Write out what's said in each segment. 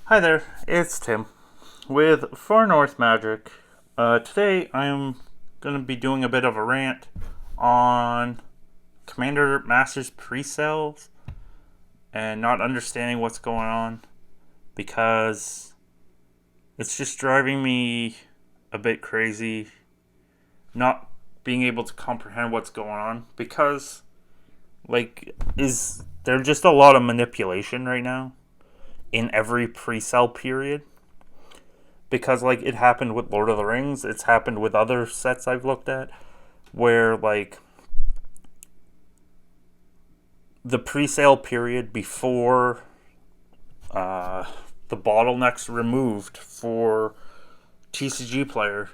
Hi there, it's Tim with Far North Magic. Today I'm going to be doing a bit of a rant on Commander Masters pre-sales and not understanding what's going on because it's just driving me a bit crazy not being able to comprehend what's going on because is there just a lot of manipulation right now in every pre-sale period? Because it happened with Lord of the Rings, it's happened with other sets I've looked at where the pre-sale period before the bottlenecks removed for TCG player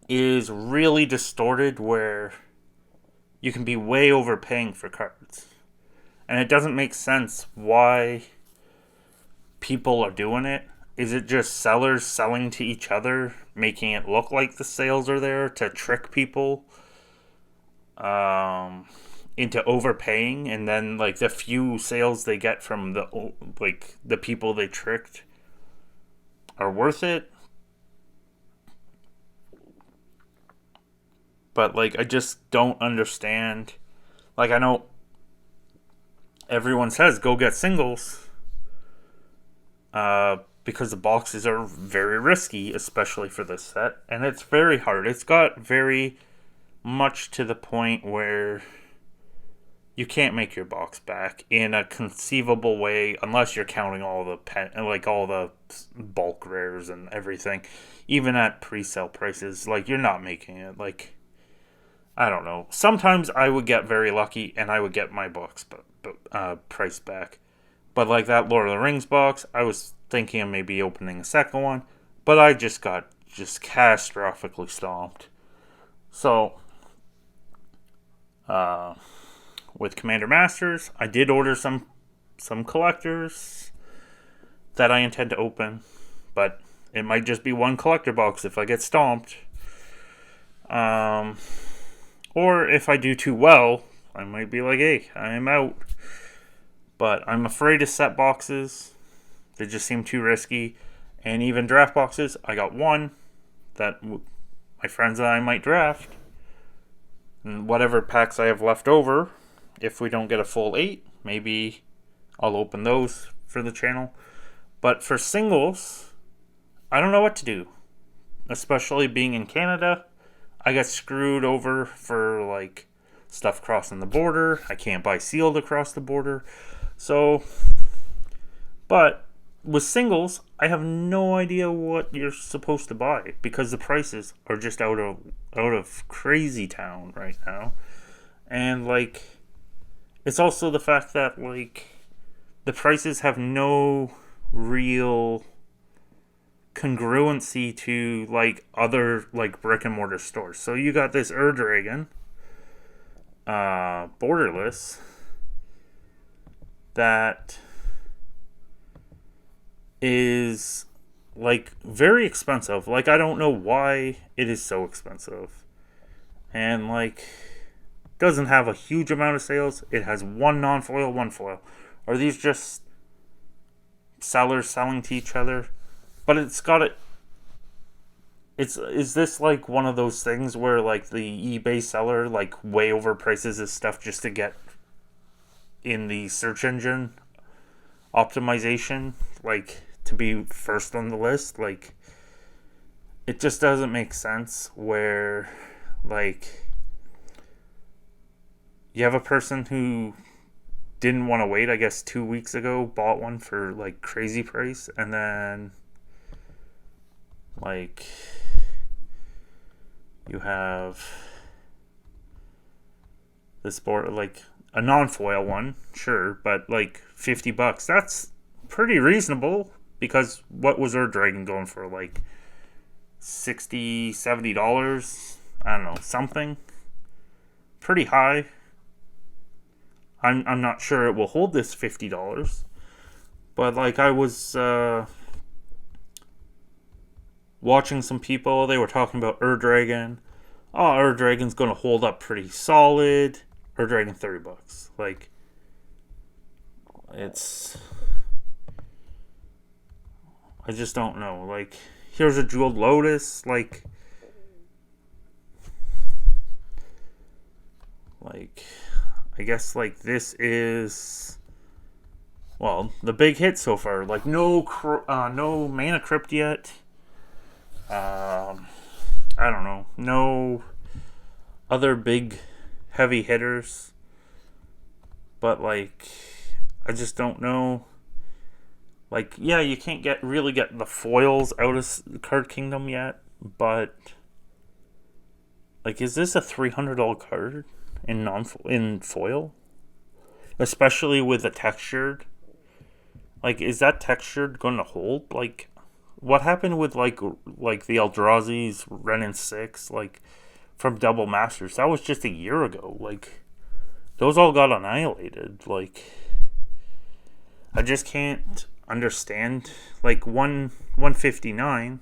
is really distorted, where you can be way overpaying for cards, and it doesn't make sense why people are doing it. Is it just sellers selling to each other, making it look like the sales are there to trick people into overpaying, and then the few sales they get from the people they tricked are worth it? But I just don't understand. I know everyone says go get singles, because the boxes are very risky, especially for this set, and it's very hard. It's got very much to the point where you can't make your box back in a conceivable way unless you're counting all the all the bulk rares and everything. Even at pre-sale prices, you're not making it. I don't know. Sometimes I would get very lucky and I would get my box price back. But that Lord of the Rings box, I was thinking of maybe opening a second one, but I just got catastrophically stomped. So, with Commander Masters, I did order some collectors that I intend to open, but it might just be one collector box if I get stomped. Or if I do too well, I might be like, hey, I'm out. But I'm afraid of set boxes. They just seem too risky. And even draft boxes, I got one that my friends and I might draft. And whatever packs I have left over, if we don't get a full 8, maybe I'll open those for the channel. But for singles, I don't know what to do. Especially being in Canada, I got screwed over for stuff crossing the border. I can't buy sealed across the border. So, but with singles, I have no idea what you're supposed to buy because the prices are just out of crazy town right now. And it's also the fact that the prices have no real congruency to other brick and mortar stores. So you got this Dragon borderless that is very expensive. I don't know why it is so expensive. And doesn't have a huge amount of sales. It has one non-foil, one foil. Are these just sellers selling to each other? But it's got it. Is this one of those things where the eBay seller way overprices his stuff just to get in the search engine optimization, to be first on the list? It just doesn't make sense where you have a person who didn't want to wait, I guess 2 weeks ago, bought one for crazy price, and then you have this board a non-foil one, sure, but $50. That's pretty reasonable because what was Dragon going for? $60, $70? I don't know, something pretty high. I'm not sure it will hold this $50, but I was watching some people, they were talking about Dragon. Oh, Dragon's going to hold up pretty solid. Dragon $30. It's I just don't know. Like, here's a Jeweled Lotus. Like, I guess like this is, well, the big hit so far. Like, no Mana Crypt yet. I don't know. No other big heavy hitters. But like, I just don't know. Like, yeah, you can't really get the foils out of Card Kingdom yet, but like, is this a $300 card in foil? Especially with the textured. Like, is that textured going to hold? Like, what happened with like the Eldrazi's Renin 6, like, from Double Masters? That was just a year ago. Like, those all got annihilated. Like, I just can't understand. Like, 159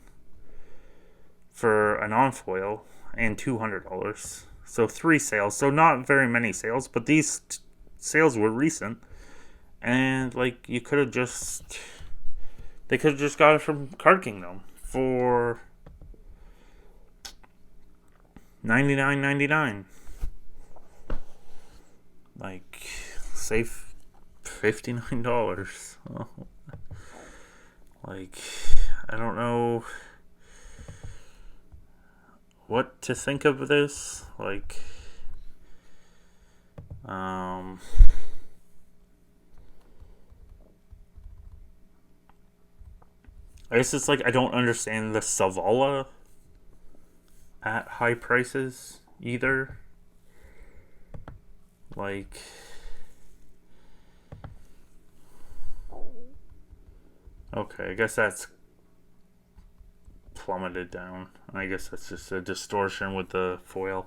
for a non-foil and $200. So 3 sales. So not very many sales, but these sales were recent. And like, they could have just got it from Card Kingdom for $99.99. Like, save $59. Oh. Like, I don't know what to think of this. Like, I guess it's like, I don't understand the Savala at high prices either. Like, okay, I guess that's plummeted down. I guess that's just a distortion with the foil.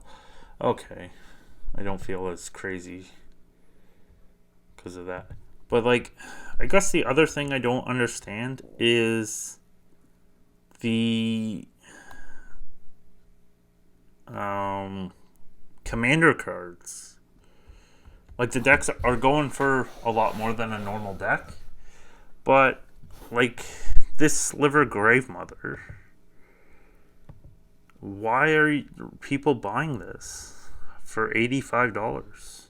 Okay, I don't feel as crazy because of that. But like, I guess the other thing I don't understand is the commander cards. Like, the decks are going for a lot more than a normal deck, but like, this Sliver Gravemother, why are people buying this for $85?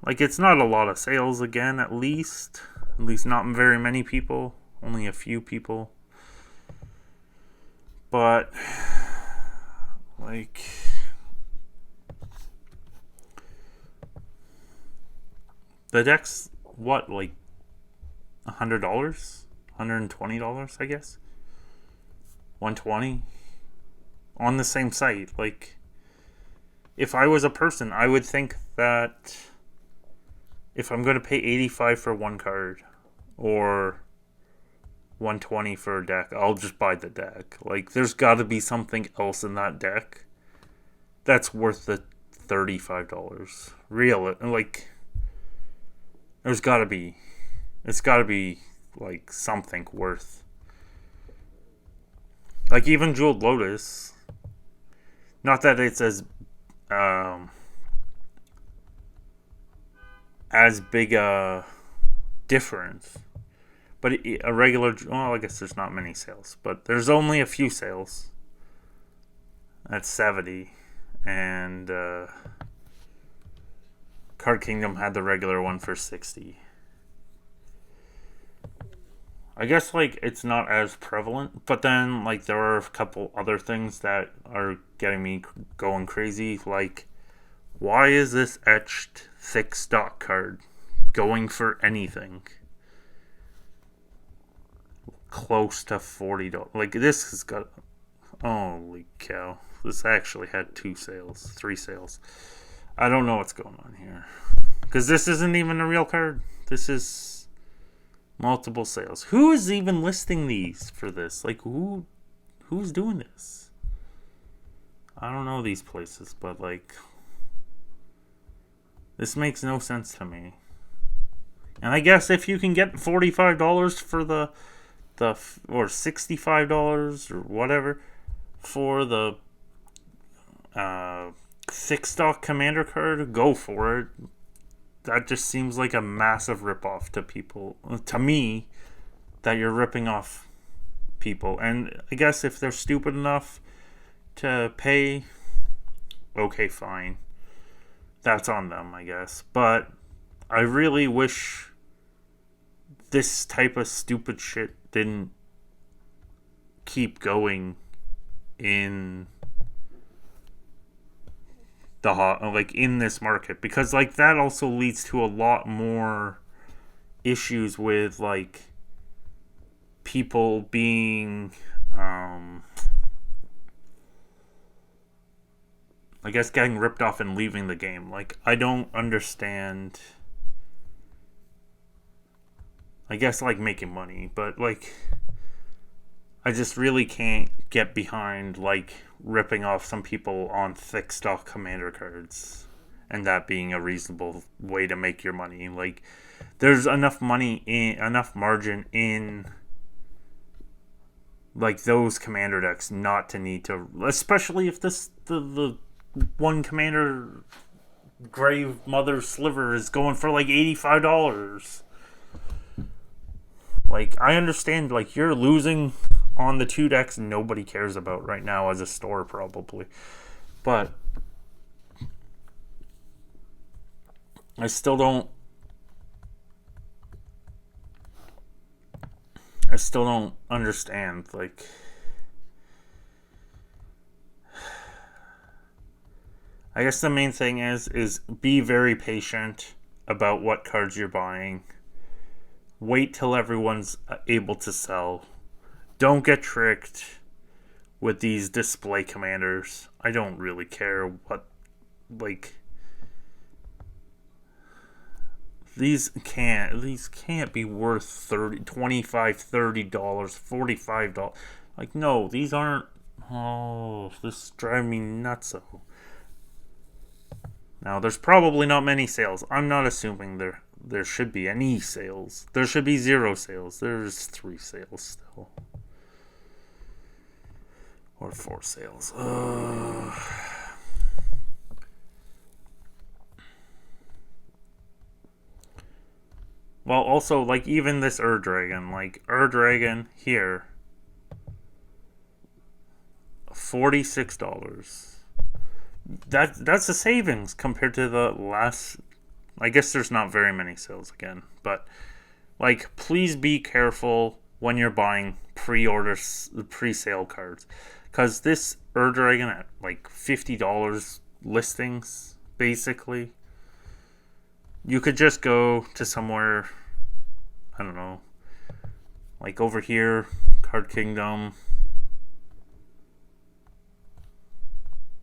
Like, it's not a lot of sales, again, at least not very many people, only a few people. But like, the deck's what, like $100, $120, I guess, $120 on the same site. Like, if I was a person, I would think that if I'm going to pay $85 for one card or $120 for a deck, I'll just buy the deck. Like, there's got to be something else in that deck that's worth the $35. Real, like, there's got to be. It's got to be like something worth. Like, even Jeweled Lotus. Not that it's as big a difference, but a regular. Well, I guess there's not many sales, but there's only a few sales. That's 70, and Card Kingdom had the regular one for 60. I guess, like, it's not as prevalent, but then, like, there are a couple other things that are getting me going crazy. Like, why is this etched thick stock card going for anything close to $40? Like, this has got, holy cow, this actually had 3 sales. I don't know what's going on here, because this isn't even a real card. This is multiple sales. Who is even listing these for this? Like, who's doing this? I don't know these places, but like, this makes no sense to me. And I guess if you can get $45 for the or $65 or whatever for the thick stock commander card, go for it. That just seems like a massive ripoff to people. To me, that you're ripping off people. And I guess if they're stupid enough to pay, okay, fine. That's on them, I guess. But I really wish this type of stupid shit didn't keep going in in this market, because like that also leads to a lot more issues with like people being I guess getting ripped off and leaving the game. Like, I don't understand, I guess, like, making money, but like I just really can't get behind like ripping off some people on thick stock commander cards and that being a reasonable way to make your money. Like, there's enough margin in like those commander decks not to need to, especially if the one commander Grave Mother Sliver is going for like $85. Like, I understand, like, you're losing on the two decks nobody cares about right now as a store, probably. But I still don't understand, like, I guess the main thing is be very patient about what cards you're buying. Wait till everyone's able to sell. Don't get tricked with these display commanders. I don't really care what, like, these can't be worth $30, $25, $30, $45. Like, no, these aren't. Oh, this is driving me nuts. Now, there's probably not many sales. I'm not assuming there should be any sales. There should be 0 sales. There's 3 sales still. Or 4 sales. Well, also, like, even this Dragon. Like, Dragon here. $46. That's a savings compared to the last. I guess there's not very many sales again, but like, please be careful when you're buying pre-sale cards, because this Dragon at like $50 listings, basically, you could just go to somewhere, I don't know, like over here, Card Kingdom,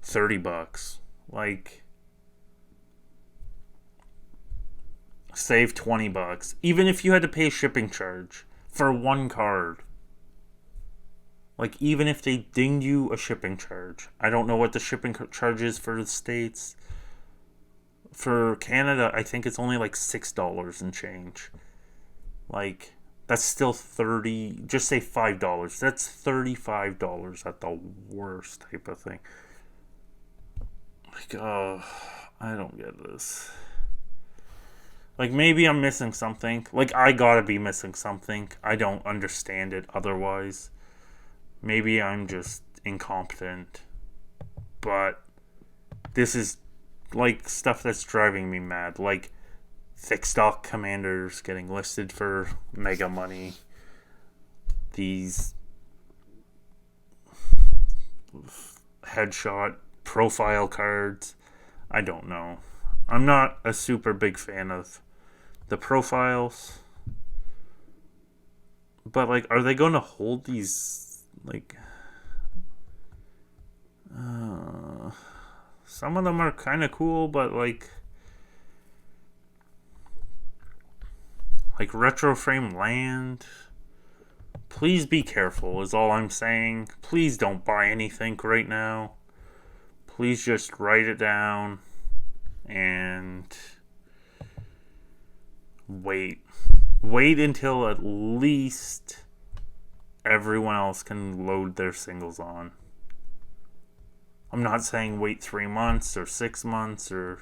$30. Like, save $20. Even if you had to pay a shipping charge for one card. Like, even if they dinged you a shipping charge. I don't know what the shipping charge is for the States. For Canada, I think it's only like $6 and change. Like, that's still $30. Just say $5. That's $35 at the worst type of thing. Like, oh, I don't get this. Like, maybe I'm missing something. Like, I gotta be missing something. I don't understand it otherwise. Maybe I'm just incompetent. But this is, like, stuff that's driving me mad. Like, thick stock commanders getting listed for mega money. These headshot profile cards. I don't know. I'm not a super big fan of the profiles. But, like, are they going to hold these, like, some of them are kind of cool, but, like Retro Frame Land, please be careful is all I'm saying. Please don't buy anything right now. Please just write it down and wait until at least everyone else can load their singles on. I'm not saying wait 3 months or 6 months or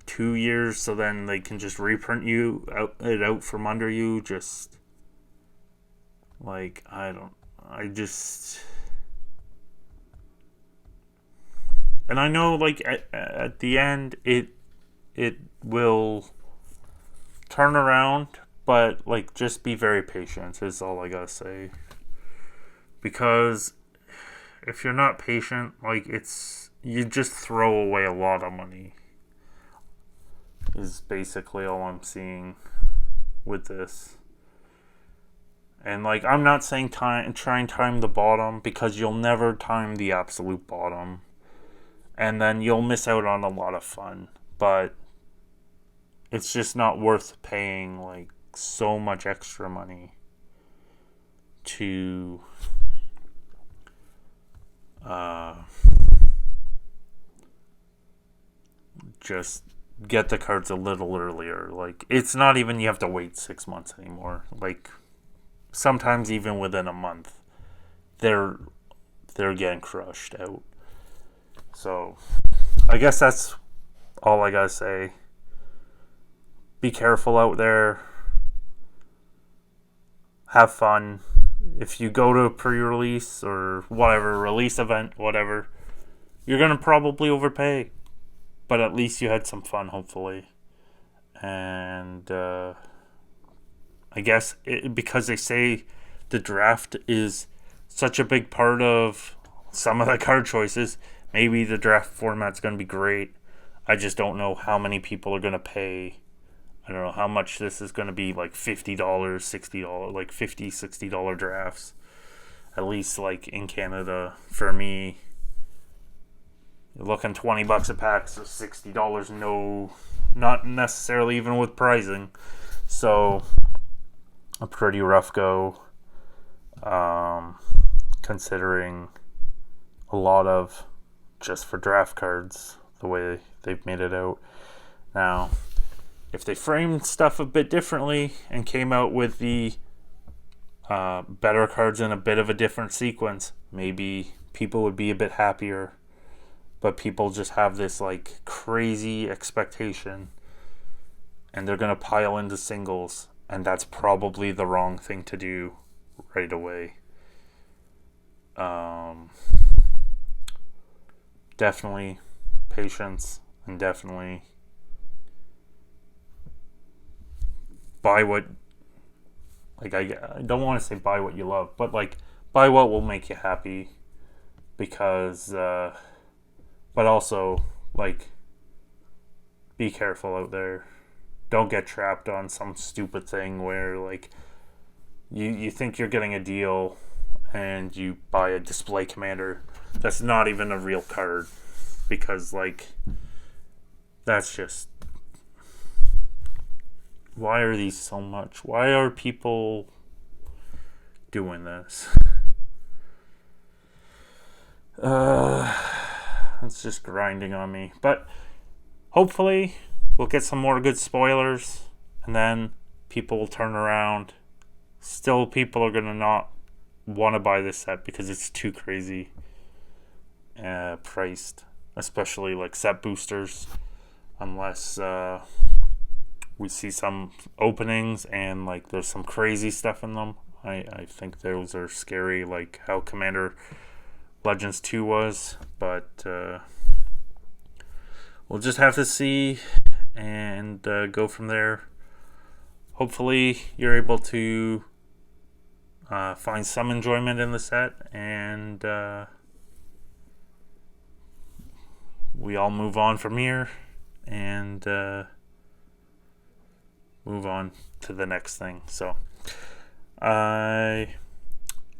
2 years so then they can just reprint it out from under you. Just Like, I just, and I know, like, at the end, it will turn around, but, like, just be very patient is all I gotta say. Because if you're not patient, like, you just throw away a lot of money, is basically all I'm seeing with this. And, like, I'm not saying try and time the bottom, because you'll never time the absolute bottom. And then you'll miss out on a lot of fun. But it's just not worth paying, like, so much extra money to just get the cards a little earlier. Like, it's not even you have to wait 6 months anymore. Like, sometimes even within a month, they're getting crushed out. So, I guess that's all I gotta say. Be careful out there. Have fun. If you go to a pre-release or whatever, release event, whatever, you're gonna probably overpay. But at least you had some fun, hopefully. And I guess because they say the draft is such a big part of some of the card choices, maybe the draft format's going to be great. I just don't know how many people are going to pay. I don't know how much this is going to be, like $50, $60, like $50, $60 drafts. At least, like, in Canada, for me, you're looking $20 a pack, so $60, no, not necessarily even with pricing. So, a pretty rough go, considering a lot of just for draft cards, the way they've made it out. Now, if they framed stuff a bit differently and came out with the better cards in a bit of a different sequence, maybe people would be a bit happier. But people just have this, like, crazy expectation, and they're going to pile into singles, and that's probably the wrong thing to do right away. Definitely patience, and definitely buy what, like, I don't want to say buy what you love, but, like, buy what will make you happy, because but also, like, be careful out there. Don't get trapped on some stupid thing where, like, you think you're getting a deal and you buy a display commander that's not even a real card. Because, like, that's just... Why are these so much? Why are people doing this? It's just grinding on me. But hopefully we'll get some more good spoilers, and then people will turn around. Still, people are going to not want to buy this set because it's too crazy priced. Especially, like, set boosters. Unless we see some openings and, like, there's some crazy stuff in them. I think those are scary, like how Commander Legends 2 was, but we'll just have to see and go from there. Hopefully you're able to find some enjoyment in the set, and we all move on from here and move on to the next thing. So I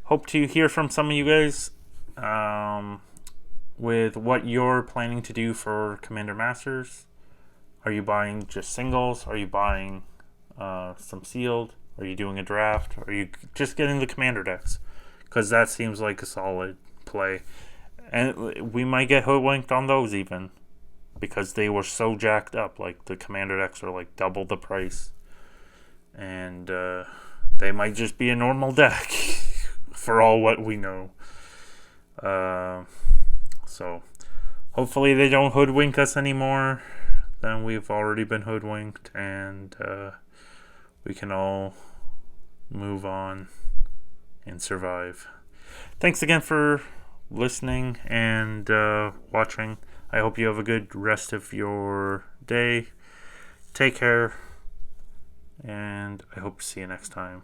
hope to hear from some of you guys with what you're planning to do for Commander Masters. Are you buying just singles? Are you buying some sealed? Are you doing a draft? Are you just getting the Commander decks? Because that seems like a solid play. And we might get hoodwinked on those even, because they were so jacked up. Like, the Commander decks are like double the price. And they might just be a normal deck for all what we know. So hopefully they don't hoodwink us anymore than we've already been hoodwinked, and we can all move on and survive. Thanks again for listening and watching. I hope you have a good rest of your day. Take care, and I hope to see you next time.